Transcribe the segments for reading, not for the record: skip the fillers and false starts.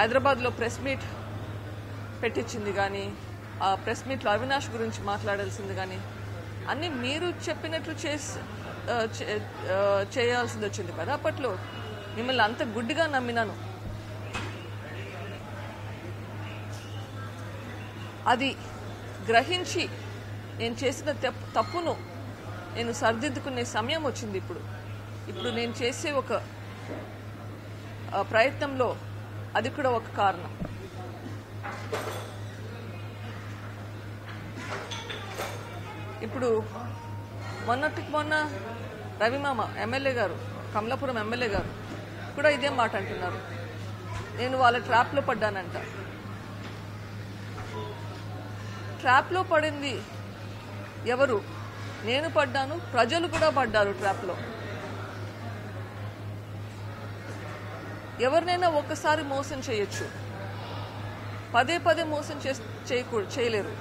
హైదరాబాద్లో press meet పెట్టించింది కానీ ఆ ప్రెస్ మీట్లో అవినాష్ గురించి మాట్లాడాల్సింది కానీ అన్నీ మీరు చెప్పినట్లు చేయాల్సింది వచ్చింది కదా. అప్పట్లో మిమ్మల్ని అంత గుడ్డిగా నమ్మినాను. అది గ్రహించి నేను చేసిన తప్పును నేను సరిదిద్దుకునే సమయం వచ్చింది. ఇప్పుడు నేను చేసే ఒక ప్రయత్నంలో అది కూడా ఒక కారణం. ఇప్పుడు మొన్న రవిమామ ఎమ్మెల్యే గారు, కమలాపురం ఎమ్మెల్యే గారు కూడా ఇదే మాట అంటున్నారు. నేను వాళ్ళ ట్రాప్లో పడ్డానంట. ట్రాప్లో పడింది ఎవరు? నేను పడ్డాను, ప్రజలు కూడా పడ్డారు ట్రాప్లో. ఎవరినైనా ఒక్కసారి మోసం చేయొచ్చు, పదే పదే మోసం చేయలేరు.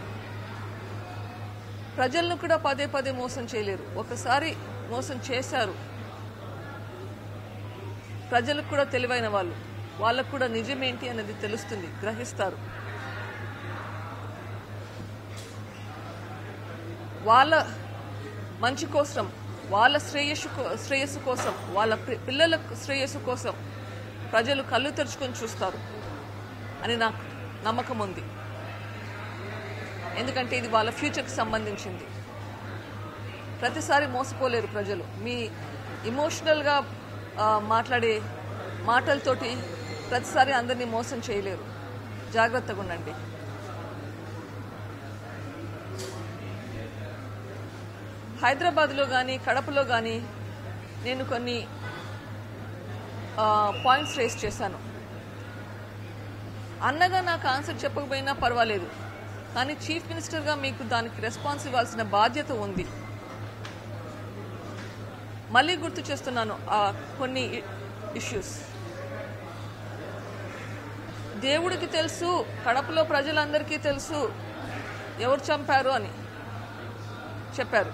ప్రజలను కూడా పదే పదే మోసం చేయలేరు. ఒకసారి మోసం చేశారు. ప్రజలకు కూడా తెలివైన వాళ్ళకు కూడా నిజమేంటి అనేది తెలుస్తుంది, గ్రహిస్తారు. వాళ్ళ మంచి కోసం, వాళ్ళ శ్రేయస్సు కోసం, వాళ్ళ పిల్లల శ్రేయస్సు కోసం ప్రజలు కళ్ళు తెరుచుకొని చూస్తారు అని నాకు నమ్మకం ఉంది. ఎందుకంటే ఇది వాళ్ళ ఫ్యూచర్కి సంబంధించింది. ప్రతిసారి మోసపోలేరు ప్రజలు. మీ ఇమోషనల్గా మాట్లాడే మాటలతోటి ప్రతిసారి అందరినీ మోసం చేయలేరు. జాగ్రత్తగా ఉండండి. హైదరాబాద్లో కానీ కడపలో కానీ నేను కొన్ని పాయింట్స్ రేస్ చేశాను. అన్నగా నాకు ఆన్సర్ చెప్పకపోయినా పర్వాలేదు, కానీ చీఫ్ మినిస్టర్గా మీకు దానికి రెస్పాన్స్ ఇవ్వాల్సిన బాధ్యత ఉంది. మళ్ళీ గుర్తు చేస్తున్నాను కొన్ని ఇష్యూస్. దేవుడికి తెలుసు, కడపలో ప్రజలందరికీ తెలుసు ఎవరు చంపారు అని చెప్పారు.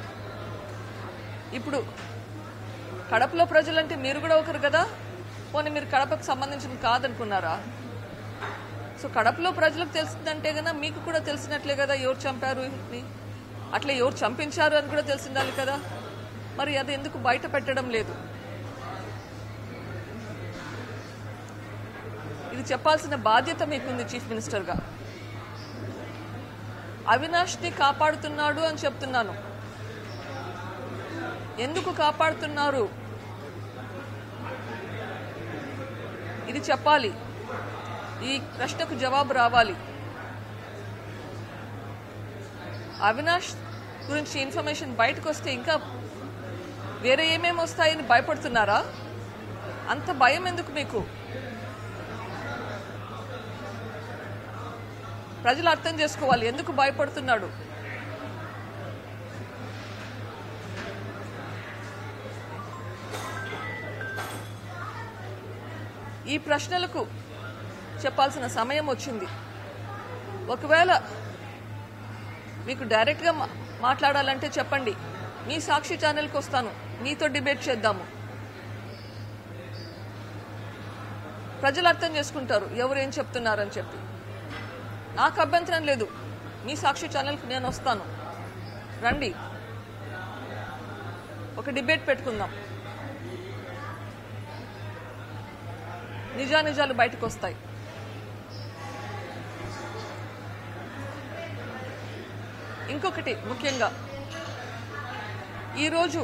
ఇప్పుడు కడపలో ప్రజలంటే మీరు కూడా ఒకరు కదా. పోనీ మీరు కడపకు సంబంధించిన కాదనుకున్నారా? సో కడపలో ప్రజలకు తెలిసిందంటే కదా మీకు కూడా తెలిసినట్లే కదా ఎవరు చంపారు అని. అట్లా ఎవరు చంపించారు అని కూడా తెలిసిండాలి కదా. మరి అది ఎందుకు బయట పెట్టడం లేదు? ఇది చెప్పాల్సిన బాధ్యత మీకుంది చీఫ్ మినిస్టర్గా. అవినాష్ని కాపాడుతున్నాడు అని చెప్తున్నాను. ఎందుకు కాపాడుతున్నారు ఇది చెప్పాలి. ఈ ప్రశ్నకు జవాబు రావాలి. అవినాష్ గురించి ఇన్ఫర్మేషన్ బయటకు వస్తే ఇంకా వేరే ఏమేమి వస్తాయని భయపడుతున్నారా? అంత భయం ఎందుకు మీకు? ప్రజలు అర్థం చేసుకోవాలి ఎందుకు భయపడుతున్నాడు. ఈ ప్రశ్నలకు చెప్పాల్సిన సమయం వచ్చింది. ఒకవేళ మీకు డైరెక్ట్గా మాట్లాడాలంటే చెప్పండి, మీ సాక్షి ఛానల్కి వస్తాను, మీతో డిబేట్ చేద్దాము. ప్రజలు అర్థం చేసుకుంటారు ఎవరేం చెప్తున్నారని చెప్పి. నాకు అభ్యంతరం లేదు, మీ సాక్షి ఛానల్కి నేను వస్తాను, రండి, ఒక డిబేట్ పెట్టుకుందాం. నిజానిజాలు బయటకు వస్తాయి. ఇంకొకటి ముఖ్యంగా, ఈరోజు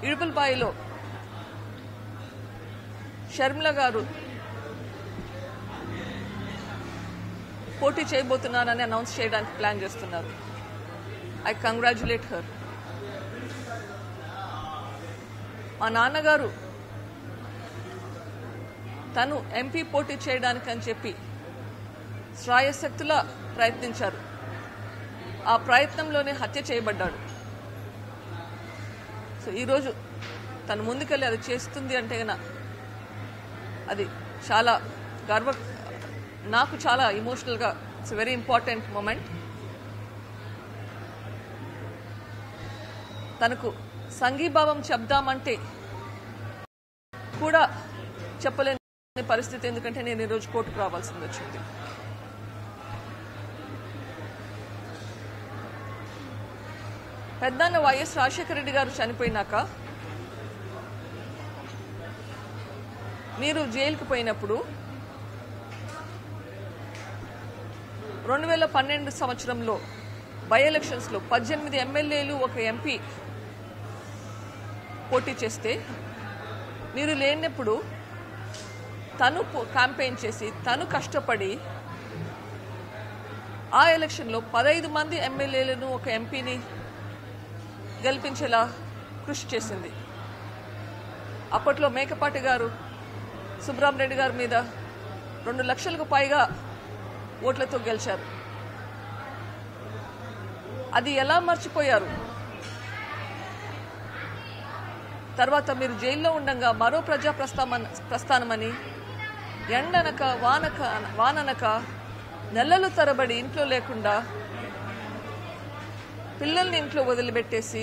ఇడుపులపాయలో షర్మిల గారు పోటీ చేయబోతున్నారని అనౌన్స్ చేయడానికి ప్లాన్ చేస్తున్నారు. I congratulate her. మా నాన్నగారు తను ఎంపీ పోటీ చేయడానికి అని చెప్పి శ్రాయశక్తులా ప్రయత్నించారు. ఆ ప్రయత్నంలోనే హత్య చేయబడ్డాడు. సో ఈరోజు తను ముందుకెళ్ళి అది చేస్తుంది అంటే అది చాలా నాకు చాలా ఇమోషనల్గా ఇట్స్ వెరీ ఇంపార్టెంట్ మూమెంట్. తనకు సంఘీభావం చెప్దామంటే కూడా చెప్పలేని పరిస్థితి ఎందుకంటే నేను ఈరోజు కోర్టుకు రావాల్సింది వచ్చింది. పెద్దన్న వైఎస్ రాజశేఖర రెడ్డి గారు చనిపోయినాక మీరు జైలుకు పోయినప్పుడు 2012 సంవత్సరంలో బై ఎలక్షన్స్ లో 18 ఎమ్మెల్యేలు ఒక ఎంపీ పోటీ చేస్తే మీరు లేనప్పుడు తను క్యాంపెయిన్ చేసి తను కష్టపడి ఆ ఎలక్షన్లో 15 మంది ఎమ్మెల్యేలను ఒక ఎంపీని గెలిపించేలా కృషి చేసింది. అప్పట్లో మేకపాటి గారు సుబ్రహ్మరెడ్డి గారి మీద 2 లక్షలకు పైగా ఓట్లతో గెలిచారు. అది ఎలా మర్చిపోయారు? తర్వాత మీరు జైల్లో ఉండగా మరో ప్రజా ప్రస్థానమని ఎండనక వాననక నెలలు తరబడి ఇంట్లో లేకుండా పిల్లల్ని ఇంట్లో వదిలిపెట్టేసి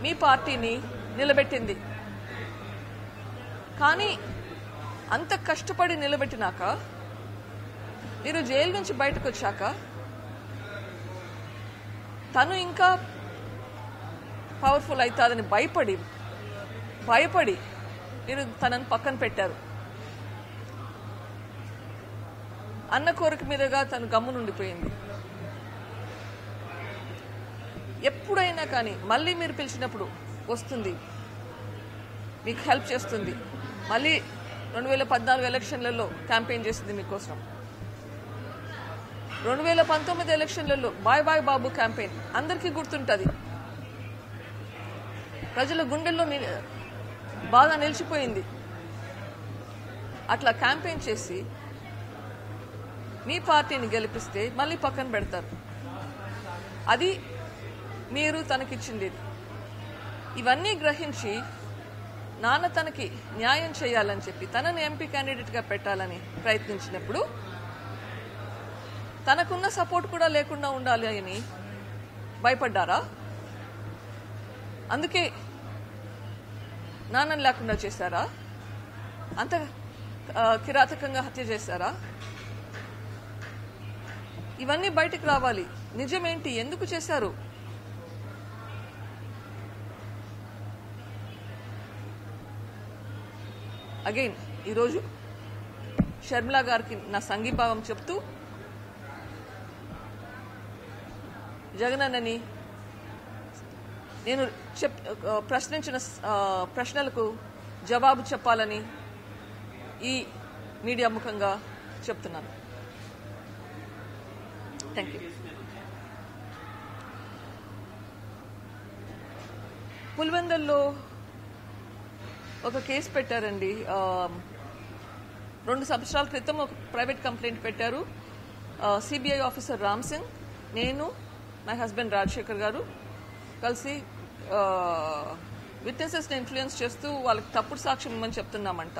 మీ పార్టీని నిలబెట్టింది. కానీ అంత కష్టపడి నిలబెట్టినాక మీరు జైలు నుంచి బయటకు వచ్చాక తను ఇంకా పవర్ఫుల్ అవుతాదని భయపడి మీరు తనను పక్కన పెట్టారు. అన్న కోరిక మీదుగా తను గమ్మునుండిపోయింది. ఎప్పుడైనా కానీ మళ్ళీ మీరు పిలిచినప్పుడు వస్తుంది, మీకు హెల్ప్ చేస్తుంది. మళ్ళీ 2014 ఎలక్షన్లలో క్యాంపెయిన్ చేసింది మీకోసం. 2019 ఎలక్షన్లలో బాయ్ బాయ్ బాబు క్యాంపెయిన్ అందరికీ గుర్తుంటుంది. ప్రజల గుండెల్లో బాగా నిలిచిపోయింది. అట్లా క్యాంపెయిన్ చేసి మీ పార్టీని గెలిపిస్తే మళ్ళీ పక్కన పెడతారు. అది మీరు తనకిచ్చింది. ఇవన్నీ గ్రహించి నాన్న తనకి న్యాయం చేయాలని చెప్పి తనని ఎంపీ క్యాండిడేట్గా పెట్టాలని ప్రయత్నించినప్పుడు తనకున్న సపోర్ట్ కూడా లేకుండా ఉండాలి అని భయపడ్డారా? అందుకే నాన్నని లేకుండా చేశారా? అంత కిరాతకంగా హత్య చేశారా? ఇవన్నీ బయటకు రావాలి. నిజమేంటి, ఎందుకు చేశారు? అగైన్ ఈరోజు షర్మిలా గారికి నా సంఘీభావం చెప్తూ జగనన్నని నేను ప్రశ్నించిన ప్రశ్నలకు జవాబు చెప్పాలని ఈ మీడియా ముఖంగా చెప్తున్నాను. Thank you. పులివెందుల్లో ఒక కేసు పెట్టారండి. 2 సంవత్సరాల క్రితం ఒక ప్రైవేట్ కంప్లైంట్ పెట్టారు. సిబిఐ ఆఫీసర్ రామ్ సింగ్, నేను, మై హస్బెండ్ రాజశేఖర్ గారు కలిసి విట్నెసెస్ని ఇన్ఫ్లుయెన్స్ చేస్తూ వాళ్ళకి తప్పుడు సాక్ష్యం ఇవ్వమని చెప్తున్నామంట.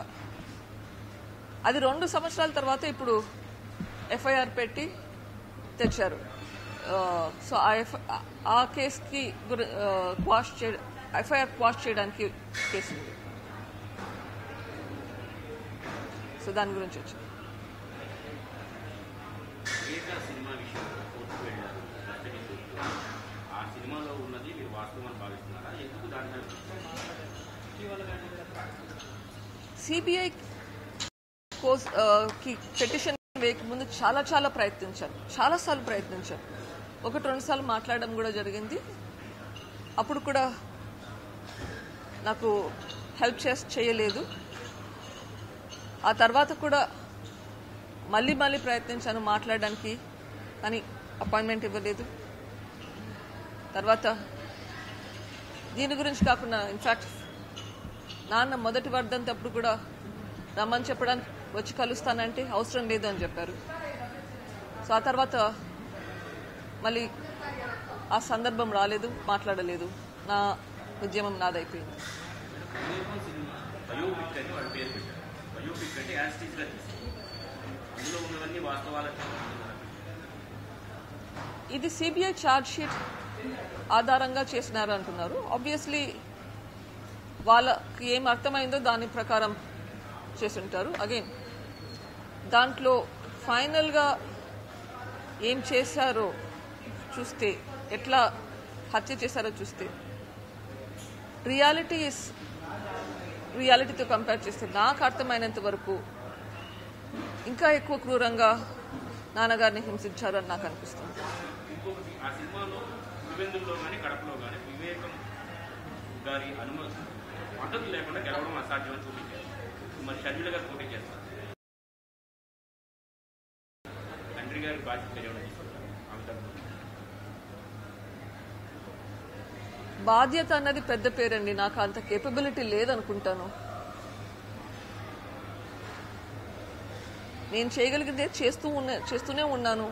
అది 2 సంవత్సరాల తర్వాత ఇప్పుడు ఎఫ్ఐఆర్ పెట్టి తెచ్చారు. సో ఆ కేసుకి ఎఫ్ఐఆర్ క్వాష్ చేయడానికి కేసు ఉంది. సో దాని గురించి వచ్చింది. సిబిఐ పిటిషన్ వేయకముందు చాలా ప్రయత్నించారు, చాలాసార్లు ప్రయత్నించారు. 1-2 సార్లు మాట్లాడడం కూడా జరిగింది. అప్పుడు కూడా నాకు హెల్ప్ చేయలేదు. ఆ తర్వాత కూడా మళ్ళీ ప్రయత్నించాను మాట్లాడడానికి, కానీ అపాయింట్మెంట్ ఇవ్వలేదు. తర్వాత దీని గురించి కాకుండా ఇన్ఫాక్ట్ నాన్న మొదటి వర్ధంతి అప్పుడు కూడా రమ్మని చెప్పడానికి వచ్చి కలుస్తానంటే అవసరం లేదు అని చెప్పారు. సో ఆ తర్వాత మళ్ళీ ఆ సందర్భం రాలేదు, మాట్లాడలేదు. నా ఉద్యమం నాదైపోయింది. ఇది సిబిఐ ఛార్జ్ షీట్ ఆధారంగా చేసినారు అంటున్నారు. ఆబ్వియస్లీ వాళ్ళకి ఏం అర్థమైందో దాని ప్రకారం చేసుంటారు. అగైన్ దాంట్లో ఫైనల్గా ఏం చేశారో చూస్తే, ఎట్లా హత్య చేశారో చూస్తే, రియాలిటీతో కంపేర్ చేస్తే నాకు అర్థమైనంత వరకు ఇంకా ఎక్కువ క్రూరంగా నాన్నగారిని హింసించారు అని నాకు అనిపిస్తుంది. బాధ్యత అన్నది పెద్ద పేరండి. నాకు అంత కేపబిలిటీ లేదనుకుంటాను. నేను చేయగలిగితే చేస్తూనే ఉన్నాను,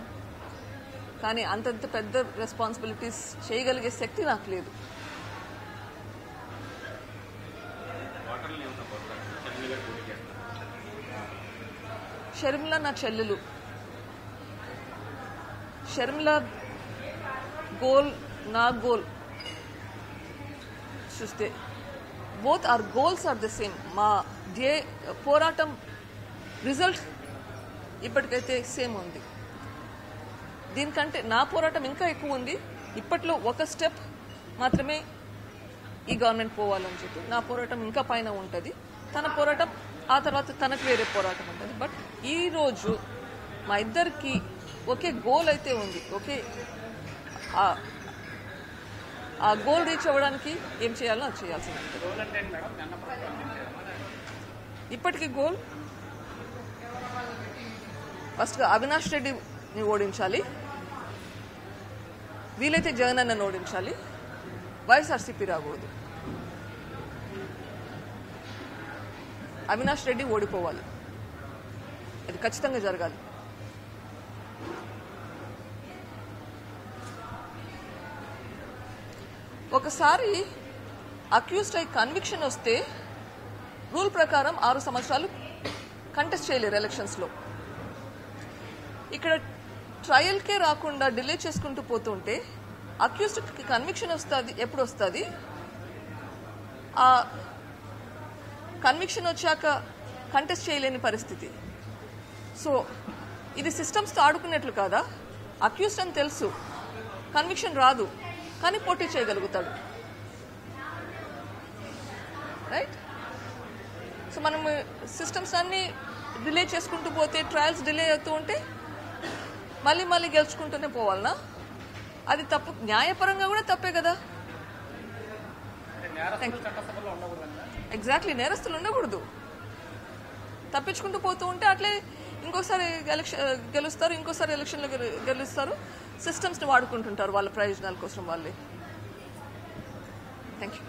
కానీ అంతంత పెద్ద రెస్పాన్సిబిలిటీస్ చేయగలిగే శక్తి నాకు లేదు. షర్మిల నా చెల్లెలు. షర్మిల గోల్ నా గోల్ చూస్తే both are goals are the same. మా పోరాటం రిజల్ట్ ఇప్పటికైతే సేమ్ ఉంది. దీనికంటే నా పోరాటం ఇంకా ఎక్కువ ఉంది. ఇప్పట్లో ఒక స్టెప్ మాత్రమే ఈ గవర్నమెంట్ పోవాలని చెప్పి నా పోరాటం ఇంకా పైన ఉంటుంది. తన పోరాటం ఆ తర్వాత తనకు వేరే పోరాటం ఉంటుంది. బట్ ఈ రోజు మా ఇద్దరికి ఒకే గోల్ అయితే ఉంది. ఓకే, ఆ గోల్ రీచ్ అవ్వడానికి ఏం చేయాలో అది చేయాల్సింది. ఇప్పటికీ గోల్ ఫస్ట్గా అవినాష్ రెడ్డిని ఓడించాలి, వీలైతే జగన్ అన్నను ఓడించాలి, వైఎస్ఆర్సీపీ రాకూడదు. అవినాష్ రెడ్డి ఓడిపోవాలి, అది ఖచ్చితంగా జరగాలి. ఒకసారి అక్యూజ్డ్ అయి కన్విక్షన్ వస్తే రూల్ ప్రకారం 6 సంవత్సరాలు కంటెస్ట్ చేయలేరు ఎలక్షన్స్లో. ఇక్కడ ట్రయల్కే రాకుండా డిలే చేసుకుంటూ పోతుంటే అక్యూజ్డ్కి కన్విక్షన్ వస్తుంది. ఎప్పుడు వస్తుంది? ఆ కన్విక్షన్ వచ్చాక కంటెస్ట్ చేయలేని పరిస్థితి. సో ఇది సిస్టమ్స్తో ఆడుకున్నట్లు కాదా? అక్యూజ్డ్ అని తెలుసు, కన్విక్షన్ రాదు, కానీ పోటీ చేయగలుగుతాడు. రైట్? సో మనం సిస్టమ్స్ అన్ని డిలే చేసుకుంటూ పోతే, ట్రయల్స్ డిలే అవుతూ ఉంటే మళ్ళీ గెలుచుకుంటూనే పోవాలనా? అది తప్పు. న్యాయపరంగా కూడా తప్పే కదా. ఎగ్జాక్ట్లీ, నేరస్తులు ఉండకూడదు. తప్పించుకుంటూ పోతూ ఉంటే అట్లే ఇంకోసారి గెలుస్తారు, ఇంకోసారి ఎలక్షన్లో గెలుస్తారు. సిస్టమ్స్ని వాడుకుంటుంటారు వాళ్ళ ప్రయోజనాల కోసం వాళ్ళే. Thank you.